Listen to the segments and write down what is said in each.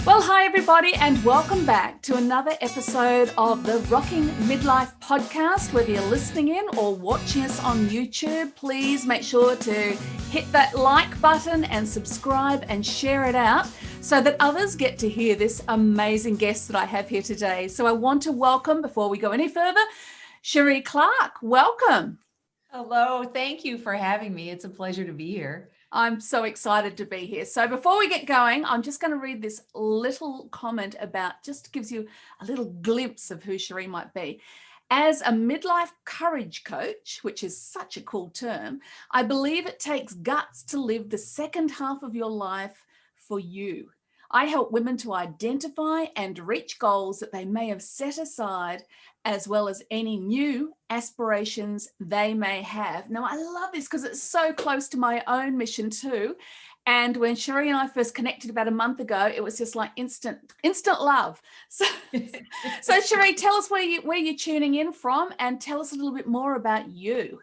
Well, hi everybody, and welcome back to another episode of the Rocking Midlife podcast. Whether you're listening in or watching us on YouTube, please make sure to hit that like button and subscribe and share it out so that others get to hear this amazing guest that I have here today. So I want to welcome, before we go any further, Sheree Clark. Welcome. Hello, thank you for having me. It's a pleasure to be here. I'm so excited to be here. So before we get going, I'm just going to read this little comment about, just gives you a little glimpse of who Sheree might be. As a midlife courage coach, which is such a cool term, I believe it takes guts to live the second half of your life for you. I help women to identify and reach goals that they may have set aside, as well as any new aspirations they may have. Now, I love this because it's so close to my own mission too. And when Sheree and I first connected about a month ago, it was just like instant love. So Sheree, tell us where you're tuning in from, and tell us a little bit more about you.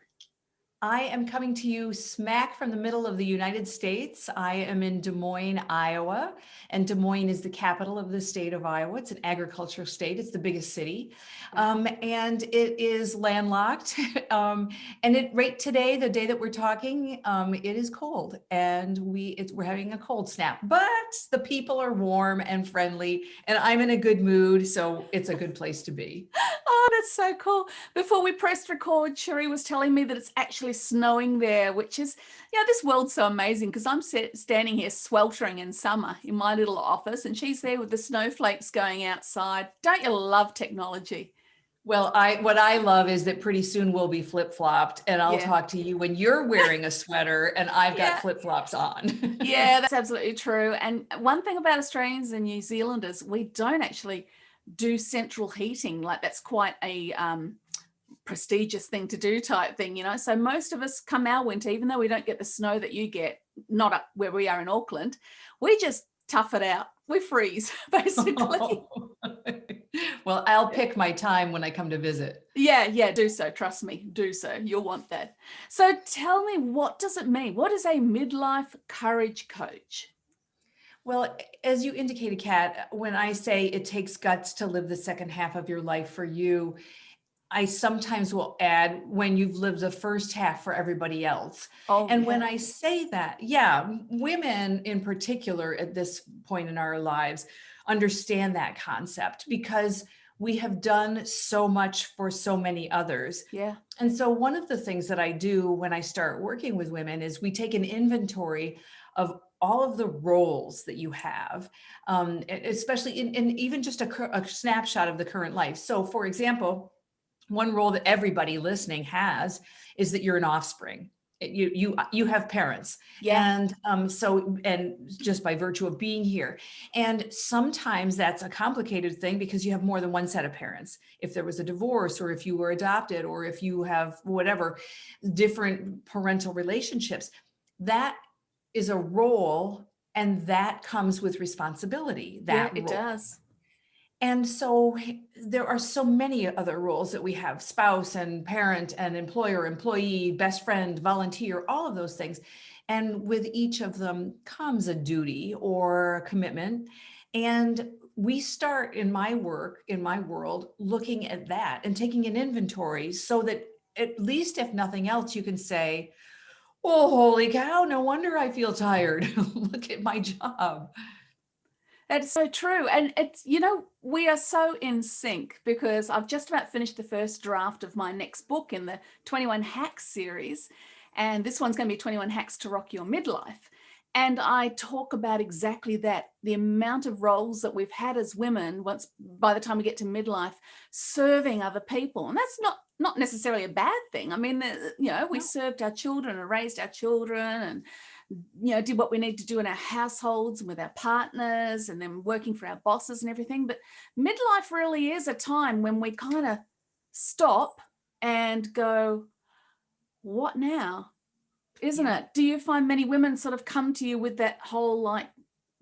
I am coming to you smack from the middle of the United States. I am in Des Moines, Iowa, and Des Moines is the capital of the state of Iowa. It's an agricultural state. It's the biggest city, and it is landlocked. Right today, the day that we're talking, it is cold, and we're having a cold snap. But the people are warm and friendly, and I'm in a good mood, so it's a good place to be. Oh, that's so cool. Before we pressed record, Cherrie was telling me that it's actually snowing there, which is, this world's so amazing because I'm standing here sweltering in summer in my little office, and she's there with the snowflakes going outside. Don't you love technology? Well, what I love is that pretty soon we'll be flip-flopped, and I'll talk to you when you're wearing a sweater and I've got flip-flops on. Yeah, that's absolutely true. And one thing about Australians and New Zealanders, we don't actually do central heating. Like, that's quite a prestigious thing to do type thing, So most of us come our winter, even though we don't get the snow that you get, not up where we are in Auckland, we just tough it out. We freeze, basically. Well, I'll pick my time when I come to visit. Yeah, do so. Trust me, do so. You'll want that. So tell me, what does it mean? What is a midlife courage coach? Well, as you indicated, Kat, when I say it takes guts to live the second half of your life for you, I sometimes will add when you've lived the first half for everybody else. When I say that, women in particular at this point in our lives understand that concept because we have done so much for so many others. Yeah. And so one of the things that I do when I start working with women is we take an inventory of all of the roles that you have, especially in even just a snapshot of the current life. So for example, one role that everybody listening has is that you're an offspring. You have parents, and just by virtue of being here, and sometimes that's a complicated thing because you have more than one set of parents. If there was a divorce, or if you were adopted, or if you have whatever different parental relationships, that is a role, and that comes with responsibility. That it role does. And so there are so many other roles that we have: spouse and parent and employer, employee, best friend, volunteer, all of those things. And with each of them comes a duty or a commitment. And we start in my work, in my world, looking at that and taking an inventory so that at least, if nothing else, you can say, oh, holy cow, no wonder I feel tired. Look at my job. That's so true. And it's, we are so in sync because I've just about finished the first draft of my next book in the 21 Hacks series. And this one's going to be 21 Hacks to Rock Your Midlife. And I talk about exactly that, the amount of roles that we've had as women by the time we get to midlife, serving other people. And that's not necessarily a bad thing. I mean, we served our children and raised our children and did what we need to do in our households and with our partners, and then working for our bosses and everything. But midlife really is a time when we kind of stop and go, what now? Isn't it? Do you find many women sort of come to you with that whole, like,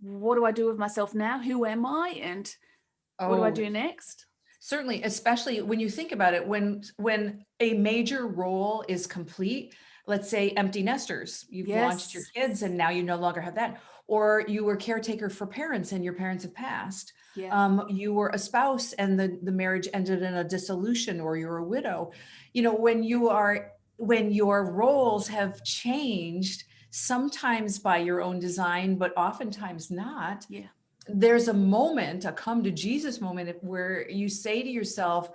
what do I do with myself now? Who am I? And what do I do next? Certainly, especially when you think about it, when a major role is complete, let's say empty nesters, you've launched your kids and now you no longer have that. or you were caretaker for parents and your parents have passed. Yeah. You were a spouse and the marriage ended in a dissolution, or you're a widow. When your roles have changed, sometimes by your own design, but oftentimes not, Yeah. there's a moment, a come to Jesus moment, where you say to yourself,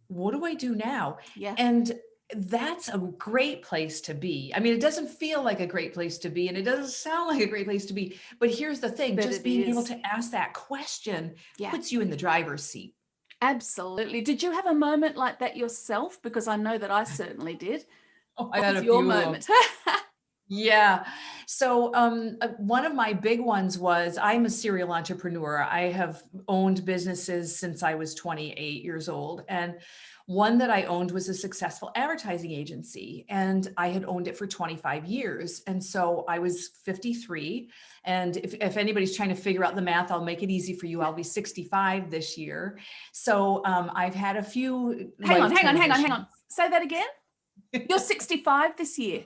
what do I do now? Yeah. And that's a great place to be. I mean, it doesn't feel like a great place to be, and it doesn't sound like a great place to be. But here's the thing, But just it being able is. to ask that question Yeah. puts you in the driver's seat. Absolutely. Did you have a moment like that yourself? Because I know that I certainly did. Oh, I What had was a your few of them. moment? Yeah. So one of my big ones was, I'm a serial entrepreneur. I have owned businesses since I was 28 years old. And one that I owned was a successful advertising agency. And I had owned it for 25 years. And so I was 53. And if anybody's trying to figure out the math, I'll make it easy for you. I'll be 65 this year. So I've had a few Hang on, life hang on. transitions. Say that again. You're 65 this year.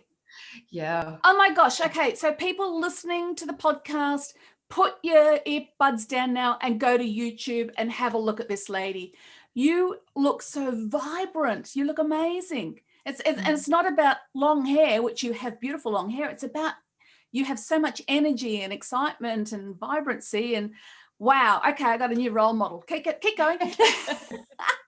Yeah. Oh my gosh. Okay. So people listening to the podcast, put your earbuds down now and go to YouTube and have a look at this lady. You look so vibrant. You look amazing. And it's not about long hair, which you have beautiful long hair. It's about you have so much energy and excitement and vibrancy. And wow. Okay. I got a new role model. Keep going.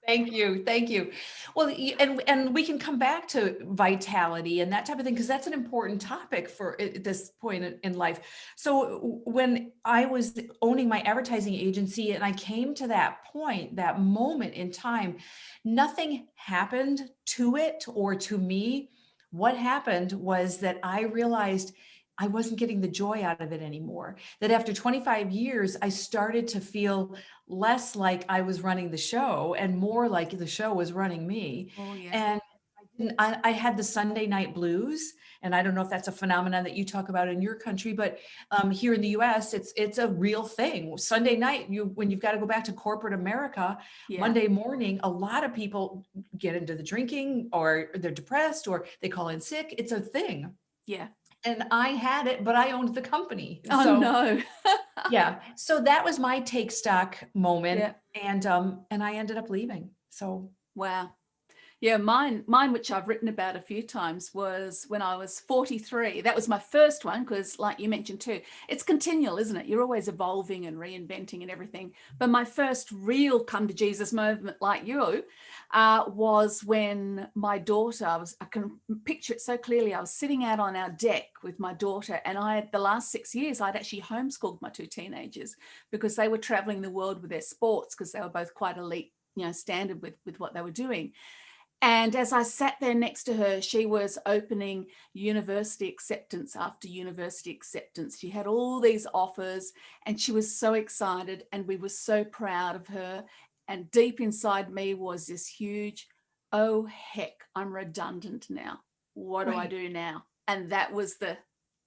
Thank you. Thank you. Well, and we can come back to vitality and that type of thing, because that's an important topic for at this point in life. So when I was owning my advertising agency and I came to that point, that moment in time, nothing happened to it or to me. What happened was that I realized I wasn't getting the joy out of it anymore. That after 25 years, I started to feel less like I was running the show and more like the show was running me. Oh, yeah. And I had the Sunday night blues, and I don't know if that's a phenomenon that you talk about in your country, but here in the U.S., it's a real thing. Sunday night, when you've got to go back to corporate America, Yeah. Monday morning, a lot of people get into the drinking, or they're depressed, or they call in sick. It's a thing. Yeah. And I had it, but I owned the company. Oh, So no. yeah. So that was my take stock moment. Yeah. And I ended up leaving. So Wow. Yeah, mine, which I've written about a few times, was when I was 43. That was my first one, because like you mentioned too, it's continual, isn't it? You're always evolving and reinventing and everything. But my first real come to Jesus moment, like you, was when my daughter, I can picture it so clearly. I was sitting out on our deck with my daughter, and the last 6 years, I'd actually homeschooled my two teenagers because they were traveling the world with their sports, because they were both quite elite, standard with what they were doing. And as I sat there next to her, she was opening university acceptance after university acceptance. She had all these offers and she was so excited, and we were so proud of her. And deep inside me was this huge, oh, heck, I'm redundant now. What do I right. do now? And that was the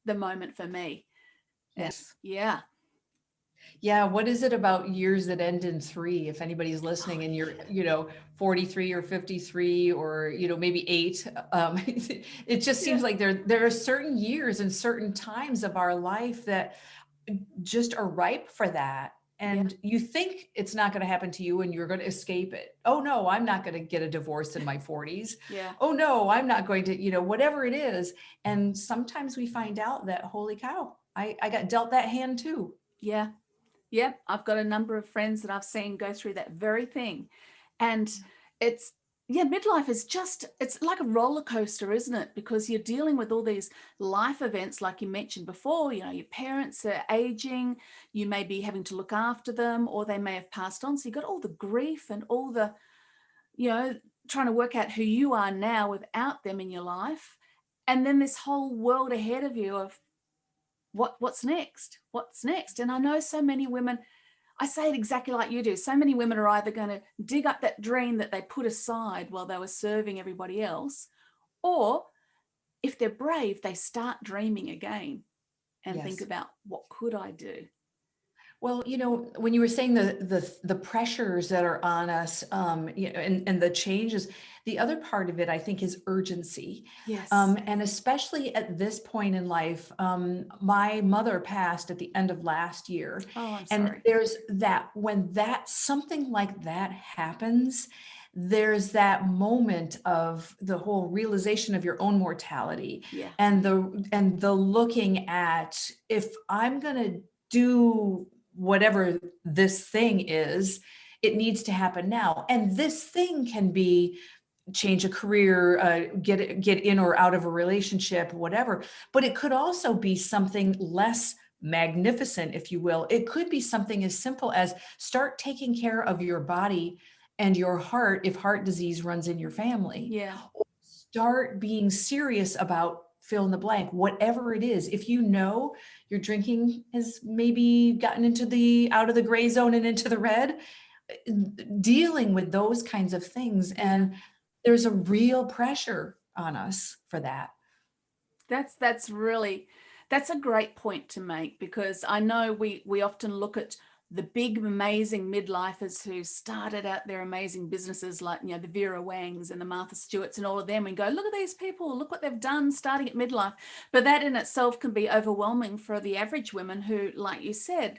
moment for me. And Yes. yeah. Yeah. What is it about years that end in 3? If anybody's Oh, listening and you're, yeah. 43 or 53 or, maybe 8, it just Yeah. seems like there are certain years and certain times of our life that just are ripe for that. Yeah. And you think it's not going to happen to you and you're going to escape it. Oh no, I'm not going to get a divorce in my 40s. Yeah. Oh no, I'm not going to, whatever it is. And sometimes we find out that, holy cow, I got dealt that hand too. Yeah. Yeah, I've got a number of friends that I've seen go through that very thing. And it's, yeah, midlife is it's like a roller coaster, isn't it? Because you're dealing with all these life events, like you mentioned before, your parents are aging, you may be having to look after them, or they may have passed on. So you've got all the grief and all the, trying to work out who you are now without them in your life. And then this whole world ahead of you of what's next? What's next? And I know so many women, I say it exactly like you do. So many women are either going to dig up that dream that they put aside while they were serving everybody else, or if they're brave, they start dreaming again and think Yes. about, what could I do? Well, when you were saying the pressures that are on us, and the changes, the other part of it, I think, is urgency. Yes. And especially at this point in life, my mother passed at the end of last year. Oh, I'm And sorry. there's that, when something like that happens, there's that moment of the whole realization of your own mortality, Yeah. and the looking at, if I'm going to do whatever this thing is, it needs to happen now. And this thing can be change a career, get in or out of a relationship, whatever. But it could also be something less magnificent, if you will. It could be something as simple as start taking care of your body and your heart if heart disease runs in your family. Yeah. Or start being serious about fill in the blank, whatever it is. If you know your drinking has maybe gotten out of the gray zone and into the red, dealing with those kinds of things. And there's a real pressure on us for that. That's really, that's a great point to make, because I know we often look at the big amazing midlifers who started out their amazing businesses, like the Vera Wangs and the Martha Stewarts and all of them, and go, look at these people, look what they've done starting at midlife. But that in itself can be overwhelming for the average women who, like you said,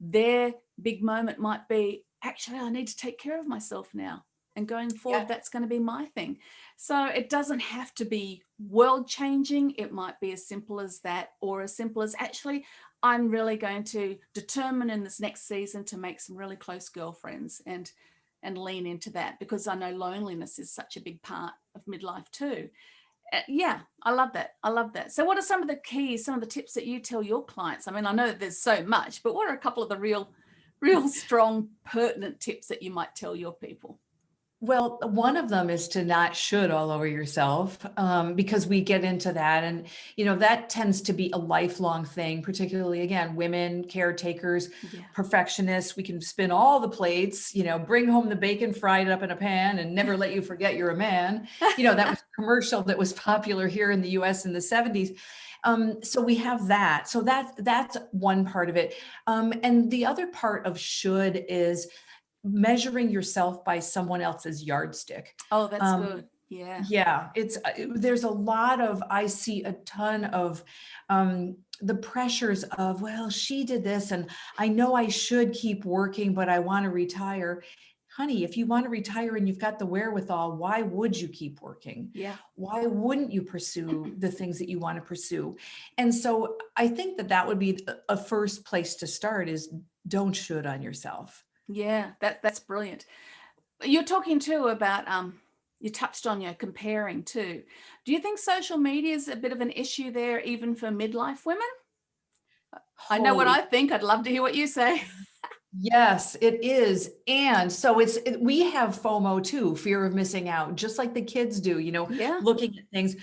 their big moment might be, actually, I need to take care of myself now, and going forward, Yeah. that's going to be my thing. So it doesn't have to be world changing. It might be as simple as that, or as simple as, actually, I'm really going to determine in this next season to make some really close girlfriends, and lean into that, because I know loneliness is such a big part of midlife too. Yeah, I love that. I love that. So what are some of the keys, some of the tips that you tell your clients? I mean, I know that there's so much, but what are a couple of the real strong, pertinent tips that you might tell your people? Well, one of them is to not should all over yourself, because we get into that. And, that tends to be a lifelong thing, particularly, again, women, caretakers, Yeah. perfectionists. We can spin all the plates, bring home the bacon, fried up in a pan, and never let you forget you're a man. That was a commercial that was popular here in the US in the 70s. So we have that. So that's one part of it. And the other part of should is measuring yourself by someone else's yardstick. Oh, that's Um, good. Yeah. yeah, there's a lot of, I see a ton of the pressures of, well, she did this and I know I should keep working, but I want to retire. Honey, if you want to retire and you've got the wherewithal, why would you keep working? Yeah. Why wouldn't you pursue the things that you want to pursue? And so I think that would be a first place to start, is don't should on yourself. Yeah, that's brilliant. You're talking too about you touched on your comparing too. Do you think social media is a bit of an issue there, even for midlife women? I know Oh, what I think. I'd love to hear what you say. yes, it is. And so we have FOMO too, fear of missing out, just like the kids do, Yeah. looking at things.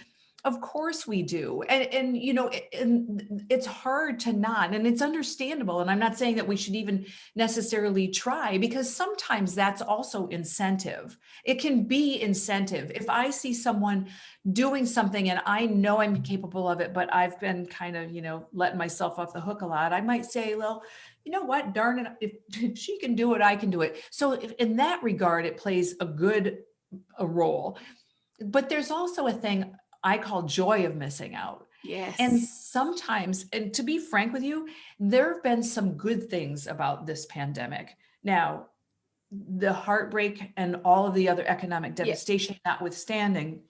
Of course we do. And it's hard to not, and it's understandable. And I'm not saying that we should even necessarily try, because sometimes that's also incentive. It can be incentive. If I see someone doing something and I know I'm capable of it, but I've been kind of, letting myself off the hook a lot, I might say, well, you know what, darn it, if she can do it, I can do it. So in that regard, it plays a role. But there's also a thing I call joy of missing out. And Yes. sometimes, and to be frank with you, there have been some good things about this pandemic. Now, the heartbreak and all of the other economic Yeah. devastation notwithstanding,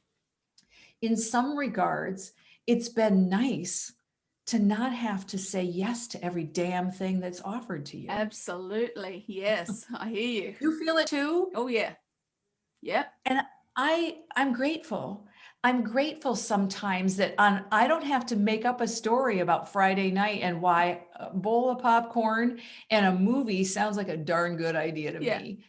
in some regards, it's been nice to not have to say yes to every damn thing that's offered to you. Absolutely. Yes. I hear you. You feel it too? Oh yeah. Yep. And I'm grateful. I'm grateful sometimes that I don't have to make up a story about Friday night and why a bowl of popcorn and a movie sounds like a darn good idea to Yeah. me.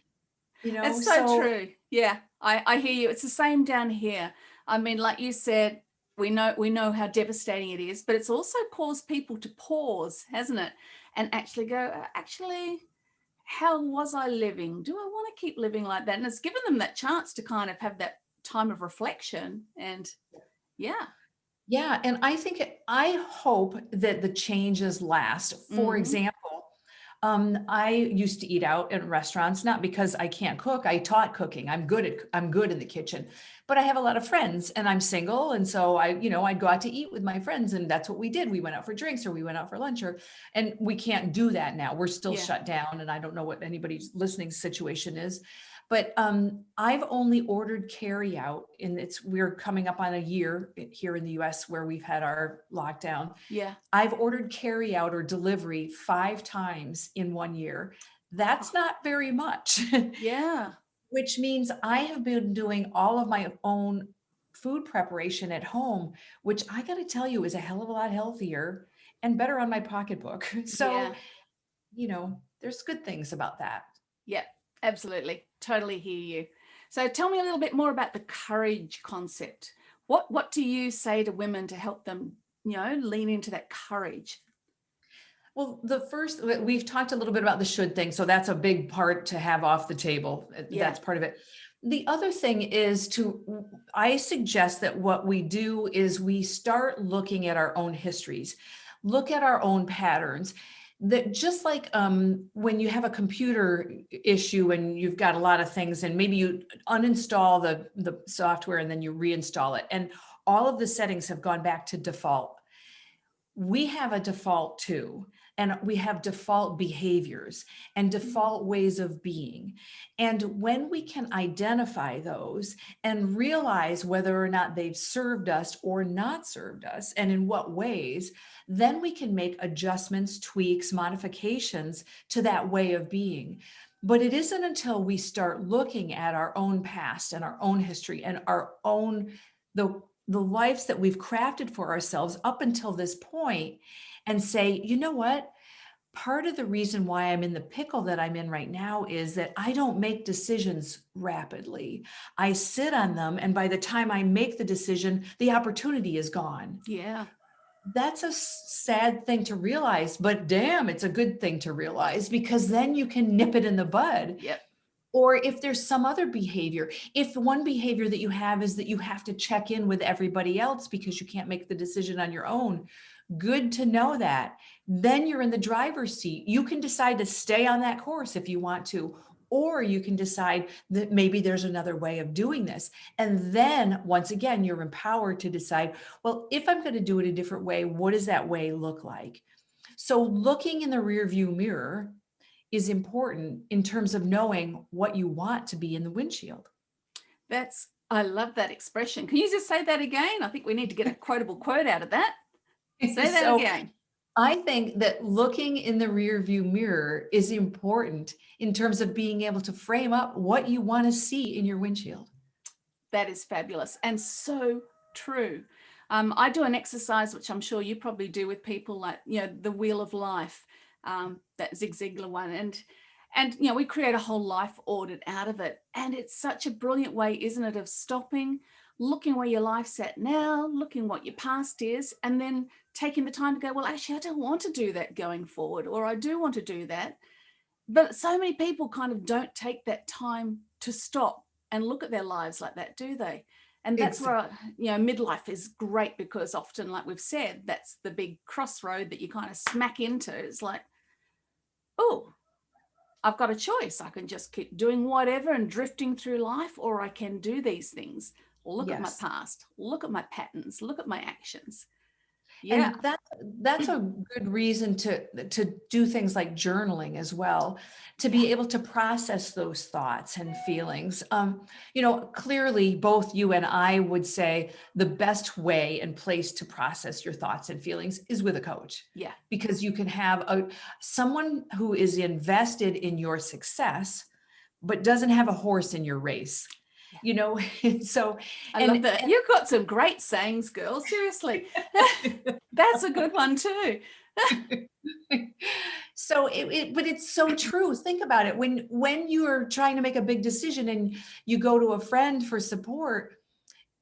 It's so So true. Yeah, I hear you. It's the same down here. I mean, like you said, we know how devastating it is, but it's also caused people to pause, hasn't it? And actually go, actually, how was I living? Do I want to keep living like that? And it's given them that chance to kind of have that time of reflection. And yeah. yeah, and I hope that the changes last. For Hmm. example, I used to eat out in restaurants, not because I can't cook. I taught cooking. I'm good in the kitchen, but I have a lot of friends and I'm single. And so I'd go out to eat with my friends, and that's what we did. We went out for drinks or we went out for lunch, and we can't do that now. We're still Yeah. shut down, and I don't know what anybody's listening situation is, but I've only ordered carry out, and we're coming up on a year here in the US where we've had our lockdown. Yeah. I've ordered carry out or delivery 5 times in 1 year. That's not very much, Yeah. which means I have been doing all of my own food preparation at home, which I got to tell you is a hell of a lot healthier and better on my pocketbook. So, Yeah. there's good things about that. Yeah. Absolutely. Totally hear you. So tell me a little bit more about the courage concept. What do you say to women to help them, lean into that courage? Well, we've talked a little bit about the should thing. So that's a big part to have off the table. Yeah. That's part of it. The other thing is I suggest that what we do is we start looking at our own histories, look at our own patterns. That just like when you have a computer issue and you've got a lot of things, and maybe you uninstall the software and then you reinstall it, and all of the settings have gone back to default. We have a default too, and we have default behaviors and default ways of being. And when we can identify those and realize whether or not they've served us or not served us, and in what ways, then we can make adjustments, tweaks, modifications to that way of being. But it isn't until we start looking at our own past and our own history and the lives that we've crafted for ourselves up until this point, and say, you know what? Part of the reason why I'm in the pickle that I'm in right now is that I don't make decisions rapidly. I sit on them, and by the time I make the decision, the opportunity is gone. Yeah. That's a sad thing to realize, but damn, it's a good thing to realize, because then you can nip it in the bud. Yep. Or if there's some other behavior, if one behavior that you have is that you have to check in with everybody else because you can't make the decision on your own, good to know that. Then you're in the driver's seat. You can decide to stay on that course if you want to, or you can decide that maybe there's another way of doing this. And then once again, you're empowered to decide, well, if I'm going to do it a different way, what does that way look like? So looking in the rearview mirror is important in terms of knowing what you want to be in the windshield. I love that expression. Can you just say that again? I think we need to get a quotable quote out of that. Say that again. I think that looking in the rearview mirror is important in terms of being able to frame up what you want to see in your windshield. That is fabulous and so true. I do an exercise, which I'm sure you probably do with people, like, the wheel of life. That Zig Ziglar one, and we create a whole life audit out of it, and it's such a brilliant way, isn't it, of stopping, looking where your life's at now, looking what your past is, and then taking the time to go, well, actually, I don't want to do that going forward, or I do want to do that. But so many people kind of don't take that time to stop and look at their lives like that, do they? And that's where, midlife is great, because often, like we've said, that's the big crossroad that you kind of smack into. It's like, oh, I've got a choice. I can just keep doing whatever and drifting through life, or I can do these things. Look at my past, look at my patterns, look at my actions. Yeah. And that's a good reason to do things like journaling as well, to be able to process those thoughts and feelings. Clearly both you and I would say the best way and place to process your thoughts and feelings is with a coach. Yeah. Because you can have someone who is invested in your success, but doesn't have a horse in your race. So I love that. You've got some great sayings, girl. Seriously. That's a good one too. So but it's so true. Think about it. When you are trying to make a big decision and you go to a friend for support,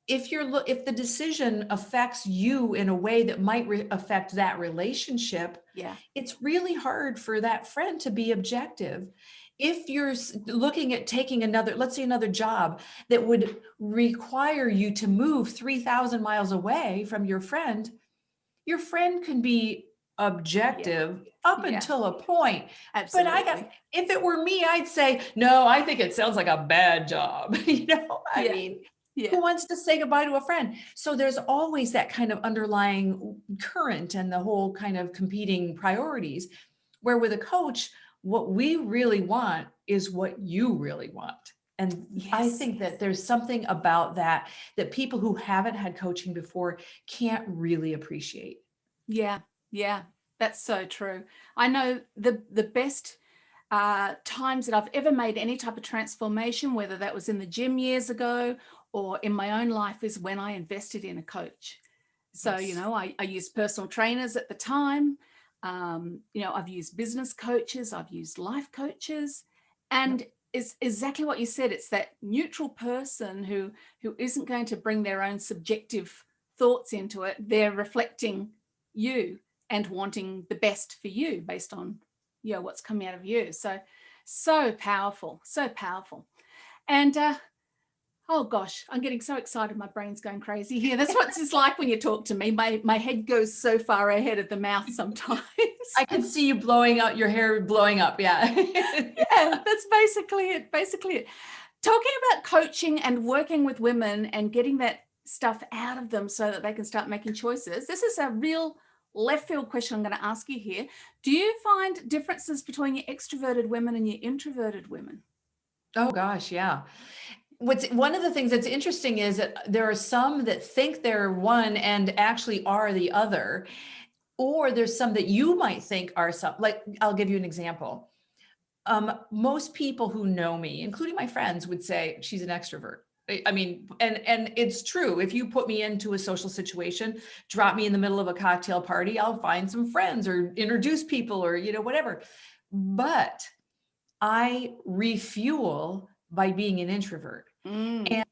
if the decision affects you in a way that might affect that relationship, it's really hard for that friend to be objective. If you're looking at taking let's say another job that would require you to move 3,000 miles away from your friend can be objective up Yeah, until a point. But absolutely. if it were me, I'd say, no, I think it sounds like a bad job. I Yeah, mean, yeah, who wants to say goodbye to a friend? So there's always that kind of underlying current and the whole kind of competing priorities, where with a coach, what we really want is what you really want. And I yes, think that there's something about that that people who haven't had coaching before can't really appreciate. yeah, yeah. That's so true. I know the best times that I've ever made any type of transformation, whether that was in the gym years ago or in my own life, is when I invested in a coach. So, Yes. I used personal trainers at the time. I've used business coaches, I've used life coaches, Yep. and it's exactly what you said. It's that neutral person who isn't going to bring their own subjective thoughts into it. They're reflecting you and wanting the best for you based on what's coming out of you. So powerful, so powerful. And oh gosh, I'm getting so excited. My brain's going crazy here. That's what it's like when you talk to me. My head goes so far ahead of the mouth sometimes. I can see you blowing out, your hair blowing up. Yeah. Yeah, that's basically it. Basically it. Talking about coaching and working with women and getting that stuff out of them so that they can start making choices. This is a real left field question I'm going to ask you here. Do you find differences between your extroverted women and your introverted women? Oh gosh, yeah. What's one of the things that's interesting is that there are some that think they're one and actually are the other, or there's some that you might think are some. Like, I'll give you an example. Most people who know me, including my friends, would say she's an extrovert. I mean, and it's true. If you put me into a social situation, drop me in the middle of a cocktail party, I'll find some friends or introduce people or whatever. But I refuel by being an introvert. Mm, And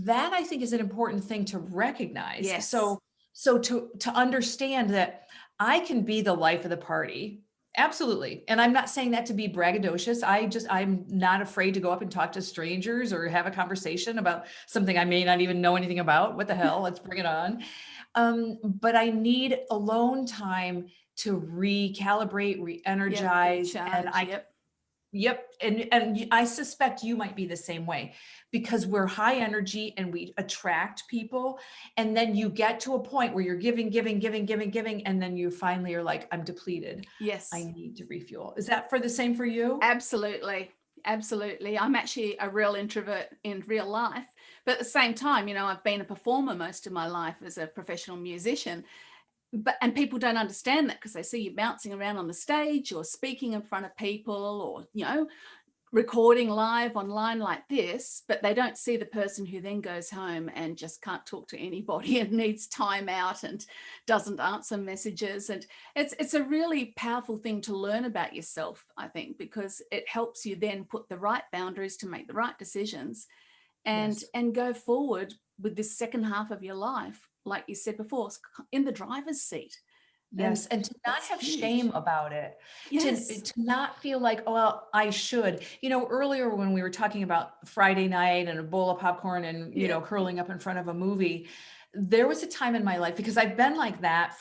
that, I think, is an important thing to recognize. yes. So to understand that I can be the life of the party. Absolutely. And I'm not saying that to be braggadocious. I'm not afraid to go up and talk to strangers or have a conversation about something I may not even know anything about. What the hell? Let's bring it on. But I need alone time to recalibrate, Yep. re-energize, and Recharge. I Yep. Yep. And I suspect you might be the same way, because we're high energy and we attract people. And then you get to a point where you're giving, giving, giving, giving, giving. And then you finally are like, I'm depleted. I Yes. need to refuel. Is that for the same for you? Absolutely. Absolutely. I'm actually a real introvert in real life. But at the same time, I've been a performer most of my life as a professional musician. And people don't understand that because they see you bouncing around on the stage or speaking in front of people or, recording live online like this, but they don't see the person who then goes home and just can't talk to anybody and needs time out and doesn't answer messages. And it's a really powerful thing to learn about yourself, I think, because it helps you then put the right boundaries to make the right decisions and Yes. and go forward with this second half of your life, like you said before, in the driver's seat. And Yes, and to not that's have shame huge. about it, Yes. to not feel like, oh, well, I should. Earlier when we were talking about Friday night and a bowl of popcorn and, Yeah. curling up in front of a movie, there was a time in my life, because I've been like that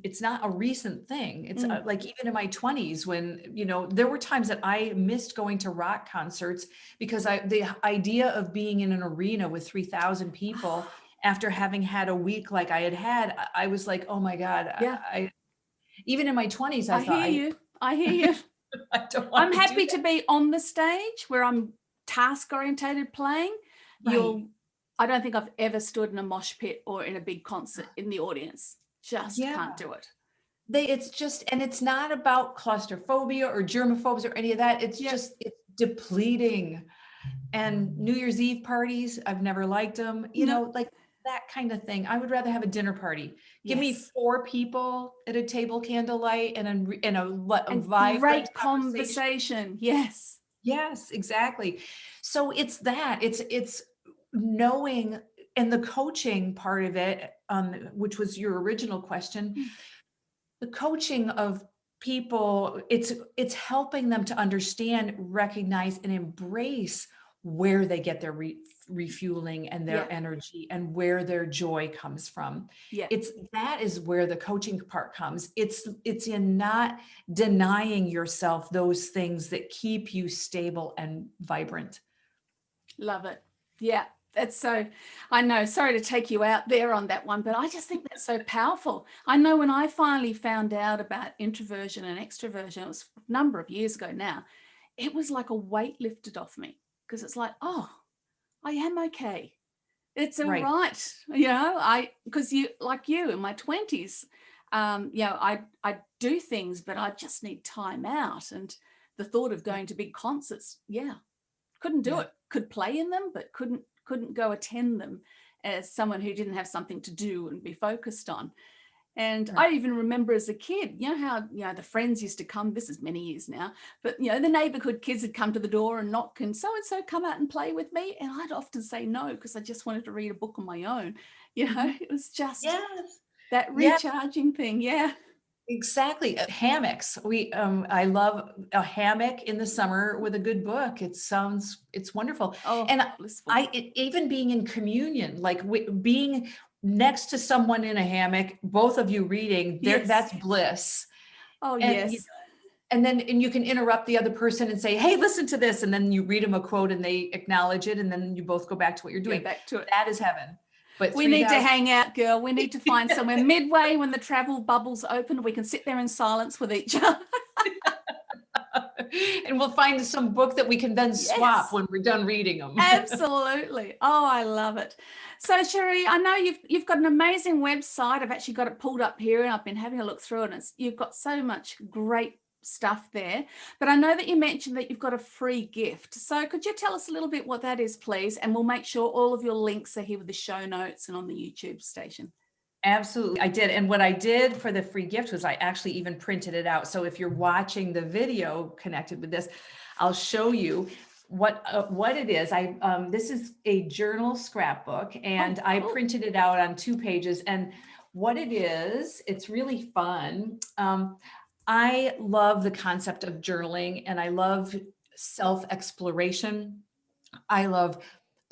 it's not a recent thing. It's Mm. like even in my 20s when, there were times that I missed going to rock concerts because the idea of being in an arena with 3,000 people after having had a week like I had had, I was like, oh my God, Yeah. even in my 20s, I I thought, hear you. I hear you. I don't I'm want to do happy to that. be on the stage where I'm task orientated playing. Right. I don't think I've ever stood in a mosh pit or in a big concert in the audience. Just Yeah. can't do it. It's just, and it's not about claustrophobia or germophobes or any of that. It's Yep. just, it's depleting. And New Year's Eve parties, I've never liked them, No. like that kind of thing. I would rather have a dinner party. Give me Yes. 4 people at a table candlelight and a And vibrant great conversation. conversation. Yes. Yes, exactly. So it's knowing, and the coaching part of it, which was your original question, Mm. the coaching of people, it's helping them to understand, recognize, and embrace where they get their refueling and their Yeah. energy and where their joy comes from. Yeah. That is where the coaching part comes. It's in not denying yourself those things that keep you stable and vibrant. Love it. Yeah. That's so, I know, sorry to take you out there on that one, but I just think that's so powerful. I know when I finally found out about introversion and extroversion, it was a number of years ago now, it was like a weight lifted off me, because it's like, oh, I am okay. It's all Right. right. Because like you in my 20s, I do things, but I just need time out. And the thought of going to big concerts, couldn't do Yeah. it. Could play in them, but couldn't go attend them as someone who didn't have something to do and be focused on. And Right. I even remember as a kid, how the friends used to come. This is many years now, but the neighborhood kids would come to the door and knock, and so come out and play with me, and I'd often say no because I just wanted to read a book on my own. It was just Yes. that Yeah. recharging thing. Yeah. Exactly. Hammocks. I love a hammock in the summer with a good book. It's wonderful. Oh, And blissful. even being in communion, like being next to someone in a hammock, both of you reading there, Yes. that's bliss. Oh, And yes. and you can interrupt the other person and say, "Hey, listen to this." And then you read them a quote and they acknowledge it. And then you both go back to what you're Go doing. back to it. That is heaven. But We need to 3,000. hang out, girl. We need to find somewhere midway when the travel bubbles open. We can sit there in silence with each other. And we'll find some book that we can then swap Yes. when we're done reading them. Absolutely. Oh, I love it. So, Sheree, I know you've got an amazing website. I've actually got it pulled up here, and I've been having a look through it. And you've got so much great stuff there. But I know that you mentioned that you've got a free gift. So, could you tell us a little bit what that is, please? And we'll make sure all of your links are here with the show notes and on the YouTube station. Absolutely. I did. And what I did for the free gift was I actually even printed it out. So if you're watching the video connected with this, I'll show you what it is. This is a journal scrapbook, and I cool. printed it out on 2 pages. And what it is, it's really fun. I love the concept of journaling, and I love self-exploration. I love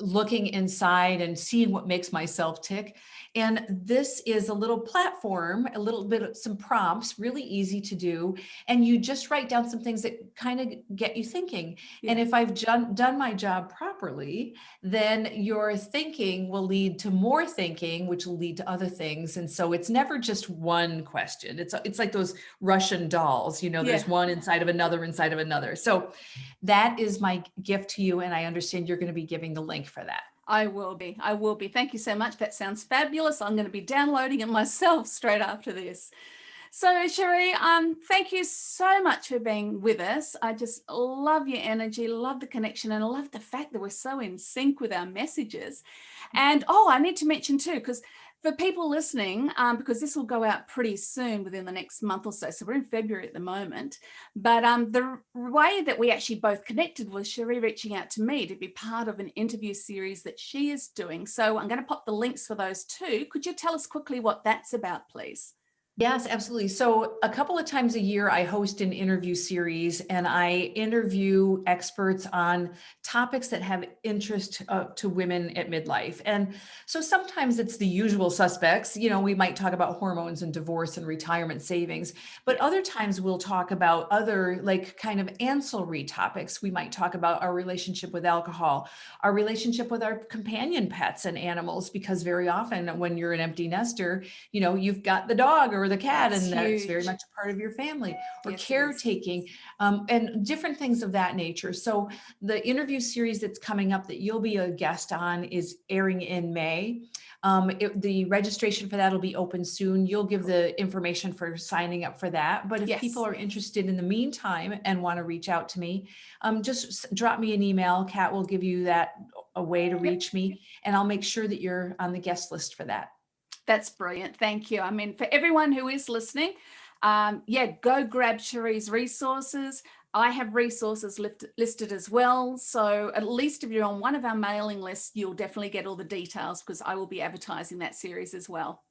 looking inside and seeing what makes myself tick. And this is a little platform, a little bit of some prompts, really easy to do. And you just write down some things that kind of get you thinking. Yeah. And if I've done my job properly, then your thinking will lead to more thinking, which will lead to other things. And so it's never just one question. It's like those Russian dolls, there's one inside of another. So that is my gift to you. And I understand you're going to be giving the link for that. I will be. Thank you so much. That sounds fabulous. I'm going to be downloading it myself straight after this. So, Sheree, thank you so much for being with us. I just love your energy, love the connection, and I love the fact that we're so in sync with our messages. And I need to mention too, because for people listening, because this will go out pretty soon within the next month or so. So we're in February at the moment. But the way that we actually both connected was Sheree reaching out to me to be part of an interview series that she is doing. So I'm going to pop the links for those too. Could you tell us quickly what that's about, please? Yes, absolutely. So a couple of times a year, I host an interview series, and I interview experts on topics that have interest to women at midlife. And so sometimes it's the usual suspects. We might talk about hormones and divorce and retirement savings, but other times we'll talk about other kind of ancillary topics. We might talk about our relationship with alcohol, our relationship with our companion pets and animals, because very often when you're an empty nester, you've got the dog or the cat, That's and that's huge. very much a part of your family, or Yes, caretaking, and different things of that nature. So the interview series that's coming up that you'll be a guest on is airing in May. The registration for that will be open soon. You'll give the information for signing up for that. But if people are interested in the meantime and want to reach out to me, just drop me an email. Kat will give you a way to reach me, and I'll make sure that you're on the guest list for that. That's brilliant. Thank you. I mean, for everyone who is listening, go grab Sheree's resources. I have resources listed as well. So at least if you're on one of our mailing lists, you'll definitely get all the details, because I will be advertising that series as well.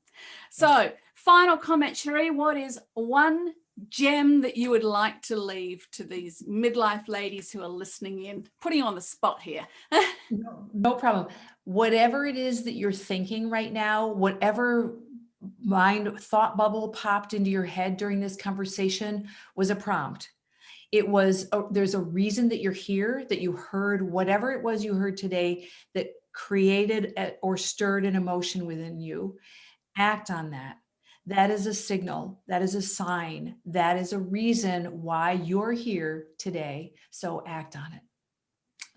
So final comment, Sheree, what is one gem that you would like to leave to these midlife ladies who are listening in? Putting you on the spot here. No problem. Whatever it is that you're thinking right now, whatever mind thought bubble popped into your head during this conversation was a prompt. It was, there's a reason that you're here, that you heard whatever it was you heard today that created or stirred an emotion within you. Act on that. That is a signal. That is a sign. That is a reason why you're here today. So act on it.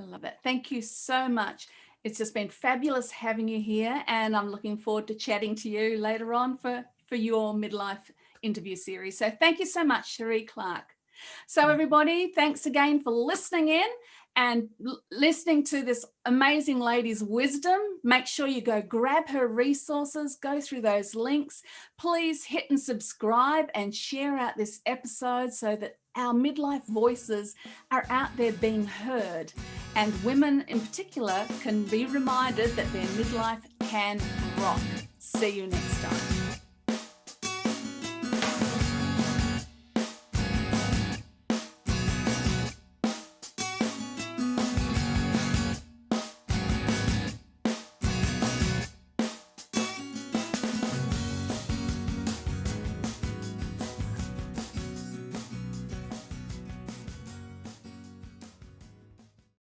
I love it. Thank you so much. It's just been fabulous having you here, and I'm looking forward to chatting to you later on for your midlife interview series. So thank you so much, Sheree Clark. So everybody, thanks again for listening in and listening to this amazing lady's wisdom. Make sure you go grab her resources, go through those links. Please hit and subscribe and share out this episode so that our midlife voices are out there being heard, and women in particular can be reminded that their midlife can rock. See you next time.